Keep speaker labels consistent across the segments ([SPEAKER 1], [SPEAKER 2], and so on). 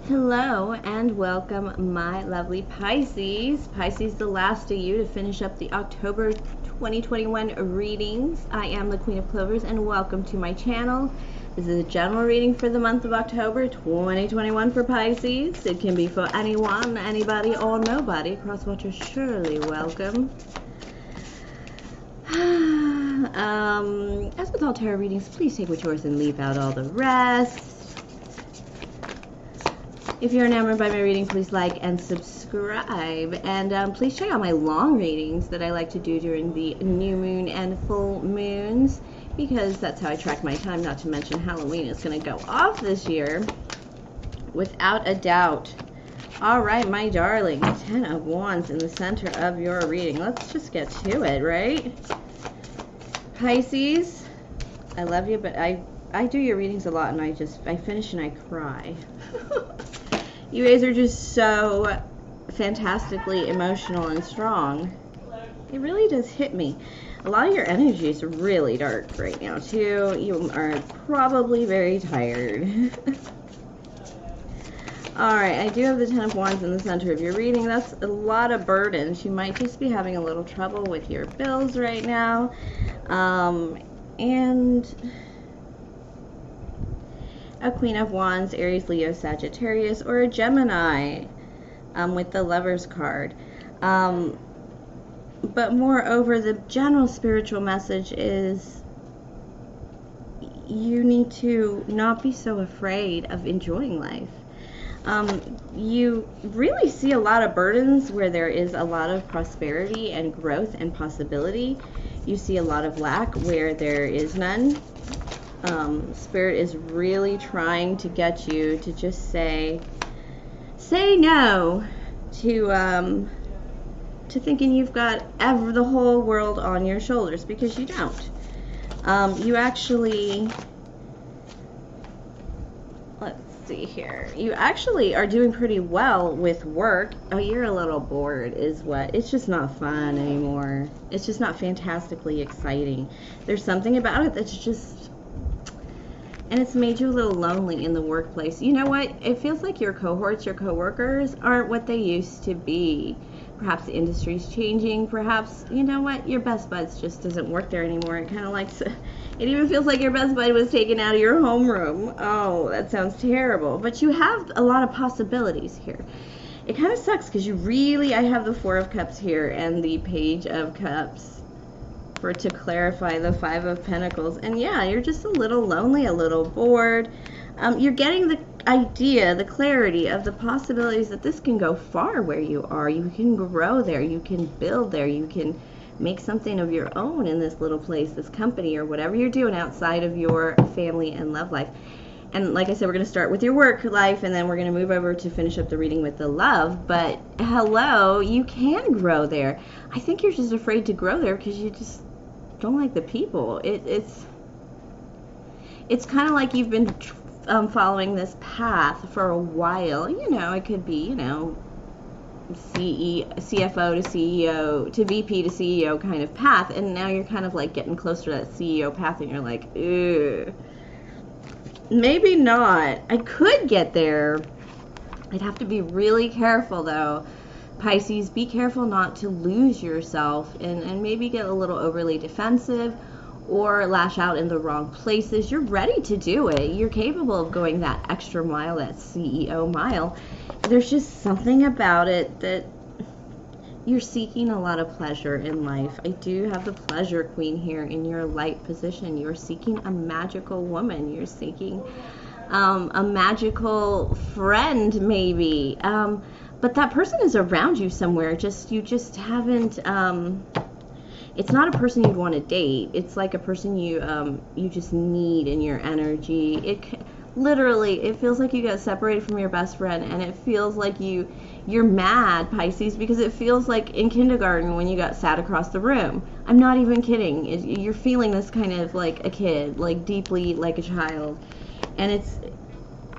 [SPEAKER 1] Hello and welcome, my lovely Pisces. Pisces, the last of you to finish up the October 2021 readings. I am the Queen of Clovers and welcome to my channel. This is a general reading for the month of October 2021 for Pisces. It can be for anyone, anybody, or nobody. Cross watchers surely welcome. As with all tarot readings, please take what's yours and leave out all the rest. If you're enamored by my reading, please like and subscribe. And please check out my long readings that I like to do during the new moon and full moons, because that's how I track my time, not to mention Halloween is going to go off this year, without a doubt. All right, my darling, 10 of Wands in the center of your reading. Let's just get to it, right? Pisces, I love you, but I do your readings a lot, and I finish and I cry. You guys are just so fantastically emotional and strong. It really does hit me. A lot of your energy is really dark right now, too. You are probably very tired. Alright, I do have the 10 of Wands in the center of your reading. That's a lot of burdens. You might just be having a little trouble with your bills right now. And a Queen of Wands, Aries, Leo, Sagittarius, or a Gemini with the Lovers card. But moreover, the general spiritual message is you need to not be so afraid of enjoying life. You really see a lot of burdens where there is a lot of prosperity and growth and possibility. You see a lot of lack where there is none. Spirit is really trying to get you to just say no to thinking you've got the whole world on your shoulders, because you don't. You actually, let's see here, you actually are doing pretty well with work. Oh, you're a little bored is what. It's just not fun anymore. It's just not fantastically exciting. There's something about it that's just, and it's made you a little lonely in the workplace. You know what? It feels like your cohorts, your coworkers aren't what they used to be. Perhaps the industry's changing. Perhaps, you know what? Your best buds just doesn't work there anymore. It kind of likes, it even feels like your best bud was taken out of your homeroom. Oh, that sounds terrible. But you have a lot of possibilities here. It kind of sucks because you really, I have the 4 of Cups here and the Page of Cups to clarify the 5 of Pentacles. And yeah, you're just a little lonely, a little bored. You're getting the idea, the clarity of the possibilities that this can go far where you are. You can grow there, you can build there, you can make something of your own in this little place, this company, or whatever you're doing outside of your family and love life. And like I said, we're going to start with your work life, and then we're going to move over to finish up the reading with the love. But hello, you can grow there. I think you're just afraid to grow there because you just don't like the people. It's kind of like you've been following this path for a while. You know, it could be, you know, CFO to CEO to VP to CEO kind of path, and now you're kind of like getting closer to that CEO path, and you're like, ugh, maybe not. I could get there. I'd have to be really careful though. Pisces, be careful not to lose yourself and maybe get a little overly defensive or lash out in the wrong places. You're ready to do it. You're capable of going that extra mile, that CEO mile. There's just something about it that you're seeking a lot of pleasure in life. I do have the pleasure queen here in your light position. You're seeking a magical woman. You're seeking a magical friend maybe. But that person is around you somewhere. You just haven't, it's not a person you'd want to date. It's like a person you just need in your energy. Literally, it feels like you got separated from your best friend, and it feels like you're mad, Pisces, because it feels like in kindergarten when you got sat across the room. I'm not even kidding. You're feeling this kind of like a kid, like deeply like a child. And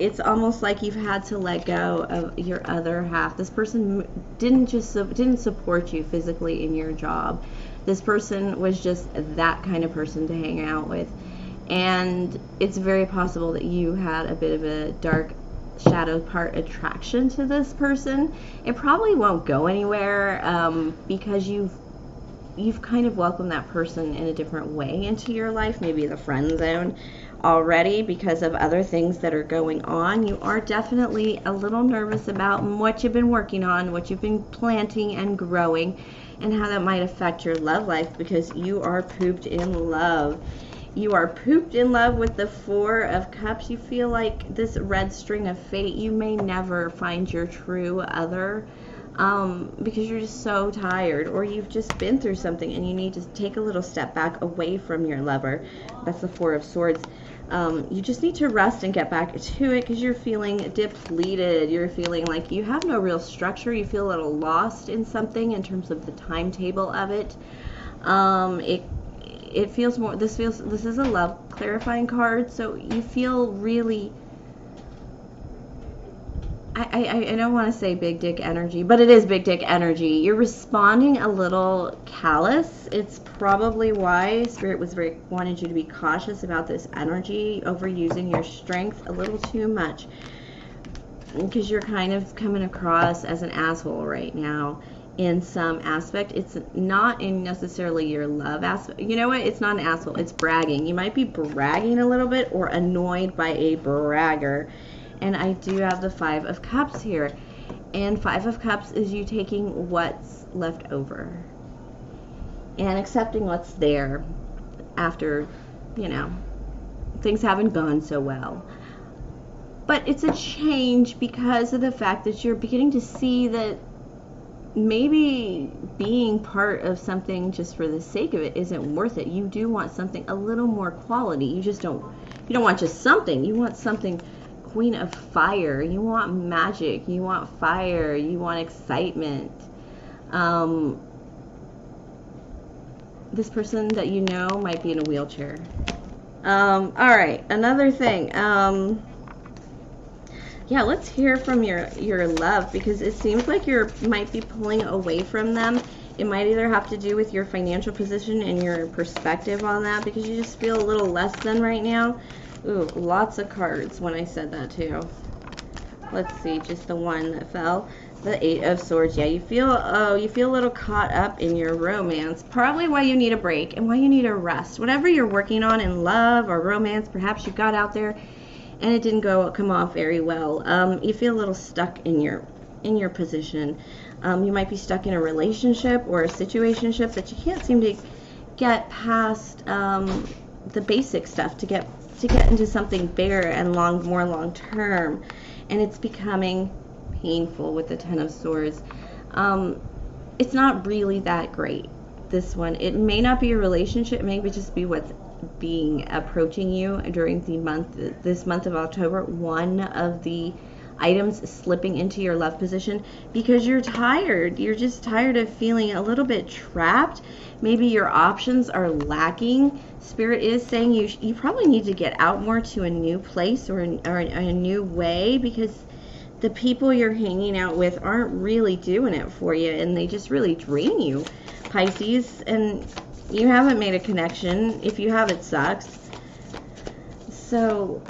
[SPEAKER 1] it's almost like you've had to let go of your other half. This person didn't support you physically in your job. This person was just that kind of person to hang out with. And it's very possible that you had a bit of a dark shadow part attraction to this person. It probably won't go anywhere because you've kind of welcomed that person in a different way into your life, maybe the friend zone already, because of other things that are going on. You are definitely a little nervous about what you've been working on, what you've been planting and growing, and how that might affect your love life, because you are pooped in love. You are pooped in love with the Four of Cups. You feel like this red string of fate. You may never find your true other because you're just so tired, or you've just been through something and you need to take a little step back away from your lover. That's the Four of Swords. You just need to rest and get back to it because you're feeling depleted. You're feeling like you have no real structure. You feel a little lost in something in terms of the timetable of it. It feels more, this is a love clarifying card, so you feel really, I don't want to say big dick energy, but it is big dick energy. You're responding a little callous. It's probably why Spirit wanted you to be cautious about this energy, overusing your strength a little too much, because you're kind of coming across as an asshole right now in some aspect. It's not in necessarily your love aspect. You know what? It's not an asshole. It's bragging. You might be bragging a little bit or annoyed by a bragger. And I do have the Five of Cups here. And Five of Cups is you taking what's left over and accepting what's there after, you know, things haven't gone so well. But it's a change because of the fact that you're beginning to see that maybe being part of something just for the sake of it isn't worth it. You do want something a little more quality. You don't want just something. You want something Queen of Fire. You want magic. You want fire. You want excitement. This person that you know might be in a wheelchair. All right, another thing. Yeah, let's hear from your love, because it seems like you might be pulling away from them. It might either have to do with your financial position and your perspective on that, because you just feel a little less than right now. Ooh, lots of cards when I said that too. Let's see, just the one that fell. The Eight of Swords. Yeah, you feel a little caught up in your romance. Probably why you need a break and why you need a rest. Whatever you're working on in love or romance, perhaps you got out there and it didn't come off very well. You feel a little stuck in your position. You might be stuck in a relationship or a situationship that you can't seem to get past the basic stuff to get into something bigger and more long term, and it's becoming painful with the Ten of Swords. It's not really that great, this one. It may not be a relationship, it may just be what's approaching you during this month of October. One of the items slipping into your love position because you're tired. You're just tired of feeling a little bit trapped. Maybe your options are lacking. Spirit is saying you probably need to get out more to a new place or a new way, because the people you're hanging out with aren't really doing it for you, and they just really drain you, Pisces. And you haven't made a connection. If you have, it sucks. So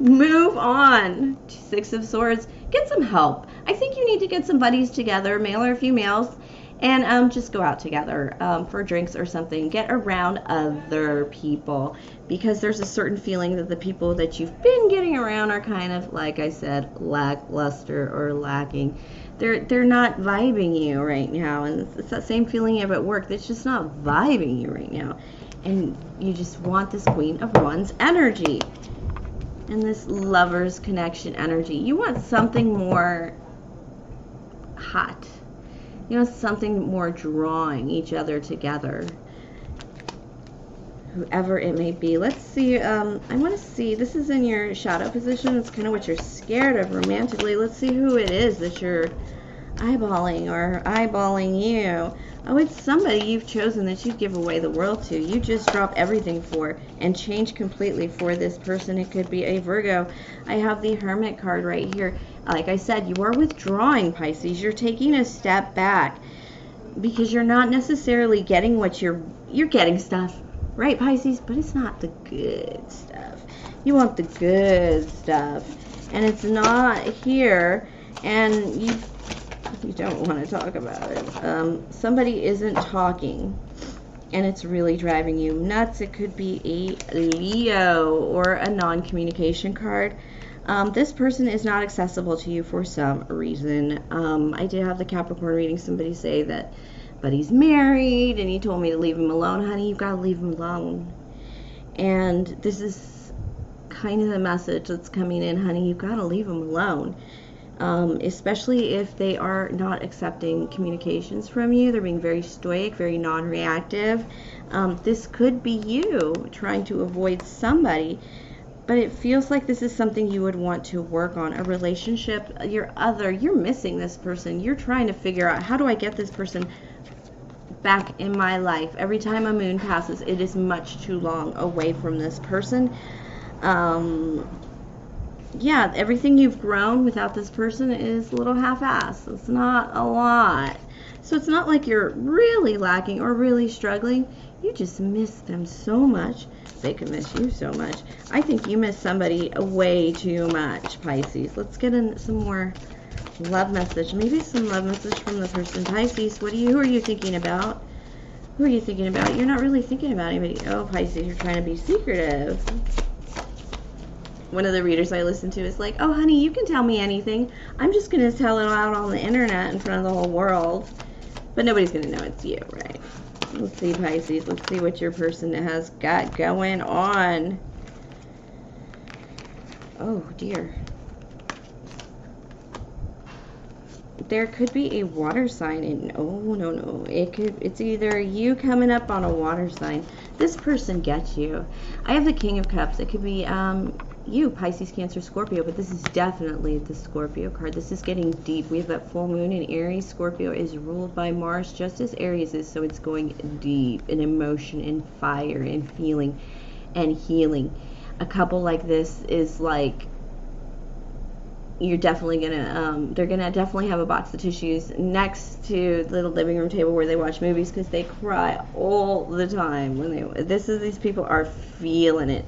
[SPEAKER 1] move on. Six of Swords. Get some help. I think you need to get some buddies together, male or females, and just go out together for drinks or something. Get around other people, because there's a certain feeling that the people that you've been getting around are kind of, like I said, lackluster or lacking. They're not vibing you right now, and it's that same feeling you have at work that's just not vibing you right now. And you just want this Queen of Wands energy and this Lovers connection energy. You want something more hot. You want something more drawing each other together, whoever it may be. Let's see. I want to see. This is in your shadow position. It's kind of what you're scared of romantically. Let's see who it is that you're eyeballing or eyeballing you. Oh, it's somebody you've chosen that you give away the world to. You just drop everything for and change completely for this person. It could be a Virgo. I have the Hermit card right here. Like I said, you are withdrawing, Pisces. You're taking a step back because you're not necessarily getting what you're getting stuff, right, Pisces? But it's not the good stuff. You want the good stuff. and it's not here, and you don't want to talk about it. Somebody isn't talking, and it's really driving you nuts. It could be a Leo or a non-communication card. This person is not accessible to you for some reason. I did have the Capricorn reading somebody say that, but he's married, and he told me to leave him alone. Honey, you've got to leave him alone. And this is kind of the message that's coming in, honey. You've got to leave him alone. Especially if they are not accepting communications from you. They're being very stoic, very non-reactive. This could be you trying to avoid somebody, but it feels like this is something you would want to work on. A relationship, you're missing this person. You're trying to figure out, how do I get this person back in my life? Every time a moon passes, it is much too long away from this person. Yeah, everything you've grown without this person is a little half-assed. It's not a lot. So it's not like you're really lacking or really struggling. You just miss them so much. They can miss you so much. I think you miss somebody way too much, Pisces. Let's get in some more love message. Maybe some love message from the person. Pisces, who are you thinking about? Who are you thinking about? You're not really thinking about anybody. Oh, Pisces, you're trying to be secretive. One of the readers I listen to is like, oh, honey, you can tell me anything. I'm just going to tell it out on the internet in front of the whole world. But nobody's going to know it's you, right? Let's see, Pisces. Let's see what your person has got going on. Oh, dear. There could be a water sign in, oh, no. It's either you coming up on a water sign. This person gets you. I have the King of Cups. It could be you, Pisces, Cancer, Scorpio, but this is definitely the Scorpio card. This is getting deep. We have that full moon in Aries. Scorpio is ruled by Mars, just as Aries is, so it's going deep in emotion and fire and feeling and healing. A couple like this is like, you're definitely gonna, they're gonna definitely have a box of tissues next to the living room table where they watch movies, because they cry all the time when these people are feeling it.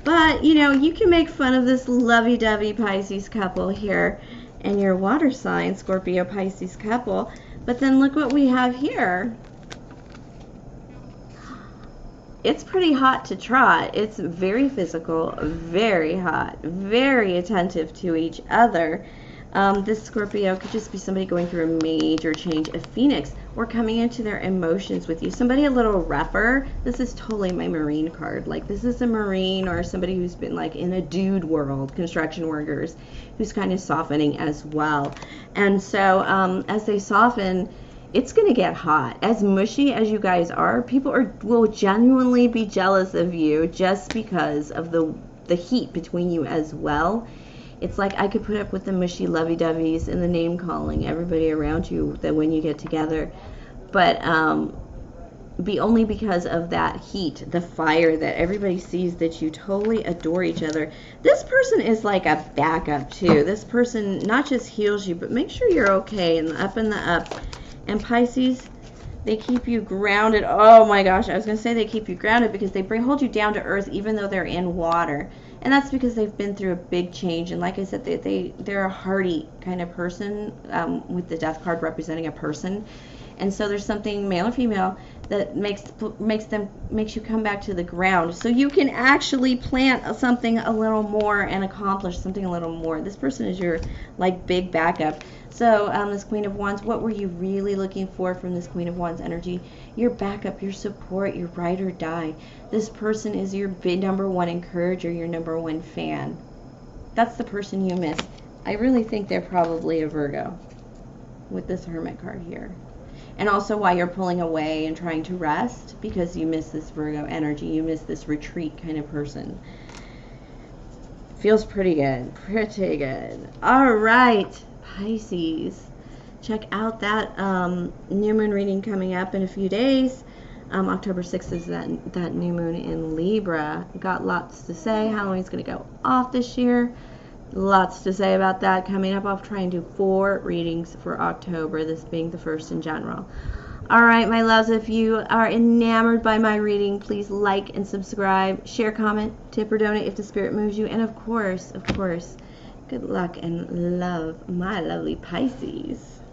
[SPEAKER 1] But, you know, you can make fun of this lovey-dovey Pisces couple here and your water sign, Scorpio Pisces couple. But then look what we have here. It's pretty hot to trot. It's very physical, very hot, very attentive to each other. This Scorpio could just be somebody going through a major change, a phoenix, or coming into their emotions with you. Somebody a little rougher. This is totally my Marine card. Like, this is a Marine or somebody who's been like in a dude world, construction workers, who's kind of softening as well. And so as they soften, it's going to get hot. As mushy as you guys are, people will genuinely be jealous of you just because of the heat between you as well. It's like I could put up with the mushy lovey-doveys and the name-calling, everybody around you, that when you get together. But be only because of that heat, the fire, that everybody sees that you totally adore each other. This person is like a backup, too. This person not just heals you, but make sure you're okay in the up and the up. And Pisces, they keep you grounded. Oh, my gosh. I was going to say they keep you grounded because they hold you down to earth even though they're in water. And that's because they've been through a big change. And like I said, they're a hardy kind of person, with the death card representing a person. And so there's something, male or female, that makes you come back to the ground. So you can actually plant something a little more and accomplish something a little more. This person is your, like, big backup. So this Queen of Wands, what were you really looking for from this Queen of Wands energy? Your backup, your support, your ride or die. This person is your big #1 encourager, your #1 fan. That's the person you miss. I really think they're probably a Virgo with this Hermit card here. And also why you're pulling away and trying to rest, because you miss this Virgo energy. You miss this retreat kind of person. Feels pretty good. Pretty good. All right, Pisces. Check out that new moon reading coming up in a few days. October 6th is that new moon in Libra. Got lots to say. Halloween's going to go off this year. Lots to say about that coming up. I'll try and do 4 readings for October, this being the first in general. All right, my loves, if you are enamored by my reading, please like and subscribe, share, comment, tip or donate if the spirit moves you, and of course, Good luck and love, my lovely Pisces.